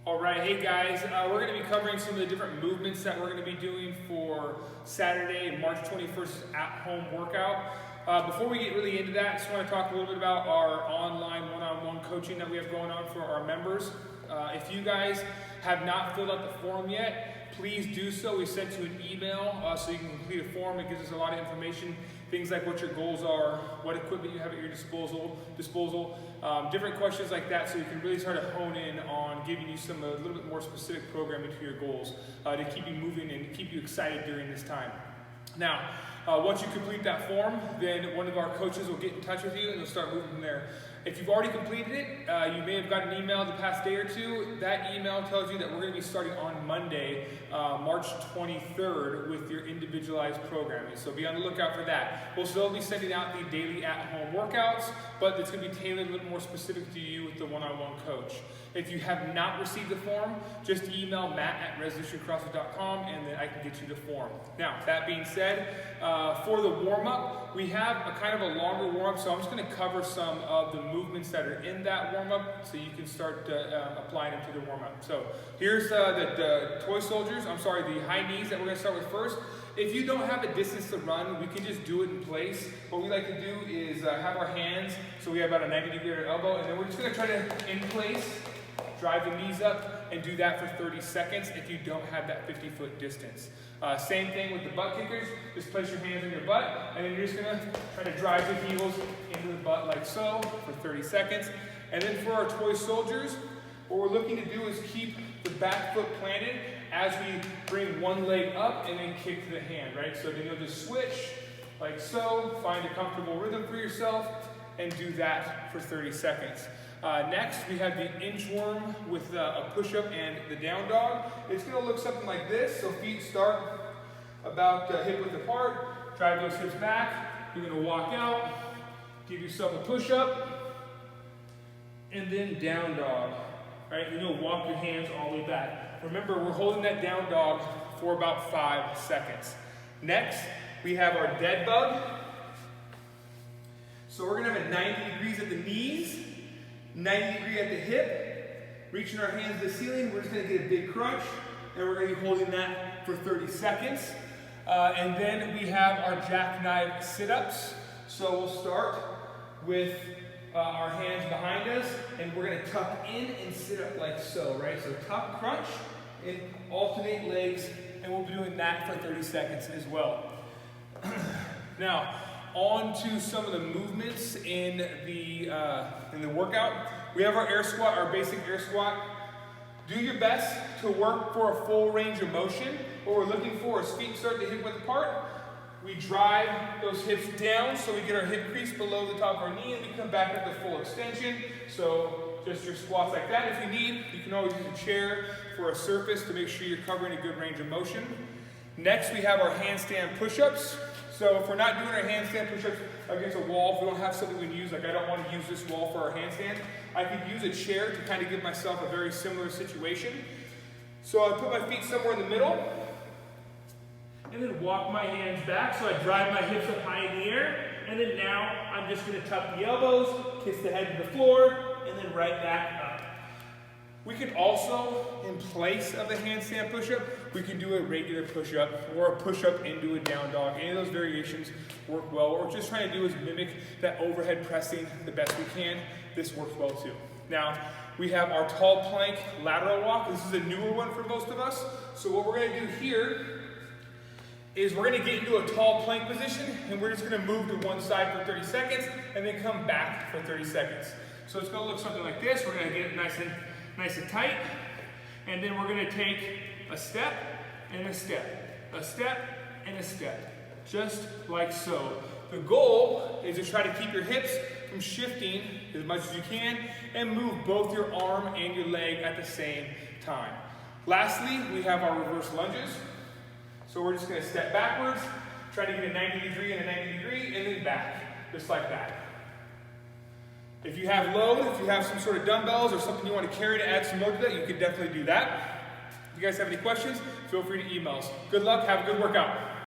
All right, hey guys, we're going to be covering some of the different movements that we're going to be doing for Saturday, March 21st at-home workout. Before we get really into that, I just want to talk a little bit about our online one-on-one coaching that we have going on for our members. If you guys have not filled out the form yet, please do so. We sent you an email so you can complete a form. It gives us a lot of information, things like what your goals are, what equipment you have at your disposal, different questions like that, so you can really start to hone in on giving you a little bit more specific programming to your goals to keep you moving and keep you excited during this time. Now, once you complete that form, then one of our coaches will get in touch with you and they'll start moving from there. If you've already completed it, you may have gotten an email the past day or two. That email tells you that we're going to be starting on Monday, March 23rd with your individualized programming. So be on the lookout for that. We'll still be sending out the daily at-home workouts, but it's going to be tailored a little more specific to you with the one-on-one coach. If you have not received the form, just email matt@resolutioncrossfit.com and then I can get you the form. Now, that being said, for the warm-up, we have a kind of a longer warm-up, so I'm just going to cover some of the movements that are in that warm-up so you can start applying them to the warm-up. So here's the high knees that we're going to start with first. If you don't have a distance to run, we can just do it in place. What we like to do is have our hands, so we have about a 90-degree at our elbow, and then we're just going to try to, in place, drive the knees up and do that for 30 seconds if you don't have that 50-foot distance. Same thing with the butt kickers. Just place your hands on your butt, and then you're just going to try to drive the heels into the butt like so for 30 seconds. And then for our toy soldiers, what we're looking to do is keep the back foot planted as we bring one leg up and then kick to the hand, right? So then you'll just switch like so, find a comfortable rhythm for yourself, and do that for 30 seconds. Next, we have the inchworm with a push-up and the down dog. It's going to look something like this. So feet start about hip-width apart. Drive those hips back. You're going to walk out. Give yourself a push-up. And then down dog. Right? Then you'll walk your hands all the way back. Remember, we're holding that down dog for about 5 seconds. Next, we have our dead bug. So we're going to have it 90 degrees at the knees. 90 degree at the hip, reaching our hands to the ceiling. We're just going to get a big crunch, and we're going to be holding that for 30 seconds. And then we have our jackknife sit-ups. So we'll start with our hands behind us, and we're going to tuck in and sit up like so, right? So tuck, crunch, and alternate legs, and we'll be doing that for 30 seconds as well. Now, on to some of the movements in the workout. We have our air squat, our basic air squat. Do your best to work for a full range of motion. What we're looking for is feet start to hip width apart. We drive those hips down so we get our hip crease below the top of our knee, and we come back up to full extension. So just your squats like that. If you need, you can always use a chair for a surface to make sure you're covering a good range of motion. Next, we have our handstand push-ups. So if we're not doing our handstand push-ups against a wall, if we don't have something we can use, like I don't want to use this wall for our handstand, I could use a chair to kind of give myself a very similar situation. So I put my feet somewhere in the middle, and then walk my hands back. So I drive my hips up high in the air, and then now I'm just going to tuck the elbows, kiss the head to the floor, and then right back up. We can also, in place of the handstand push-up, we can do a regular push-up or a push-up into a down dog. Any of those variations work well. What we're just trying to do is mimic that overhead pressing the best we can. This works well too. Now, we have our tall plank lateral walk. This is a newer one for most of us. So what we're going to do here is we're going to get into a tall plank position, and we're just going to move to one side for 30 seconds and then come back for 30 seconds. So it's going to look something like this. We're going to get it nice and tight, and then we're going to take a step and a step, a step and a step, just like so. The goal is to try to keep your hips from shifting as much as you can and move both your arm and your leg at the same time. Lastly, we have our reverse lunges. So we're just going to step backwards, try to get a 90 degree and a 90 degree, and then back, just like that. If you have load, if you have some sort of dumbbells or something you want to carry to add some load to that, you can definitely do that. If you guys have any questions, feel free to email us. Good luck, have a good workout.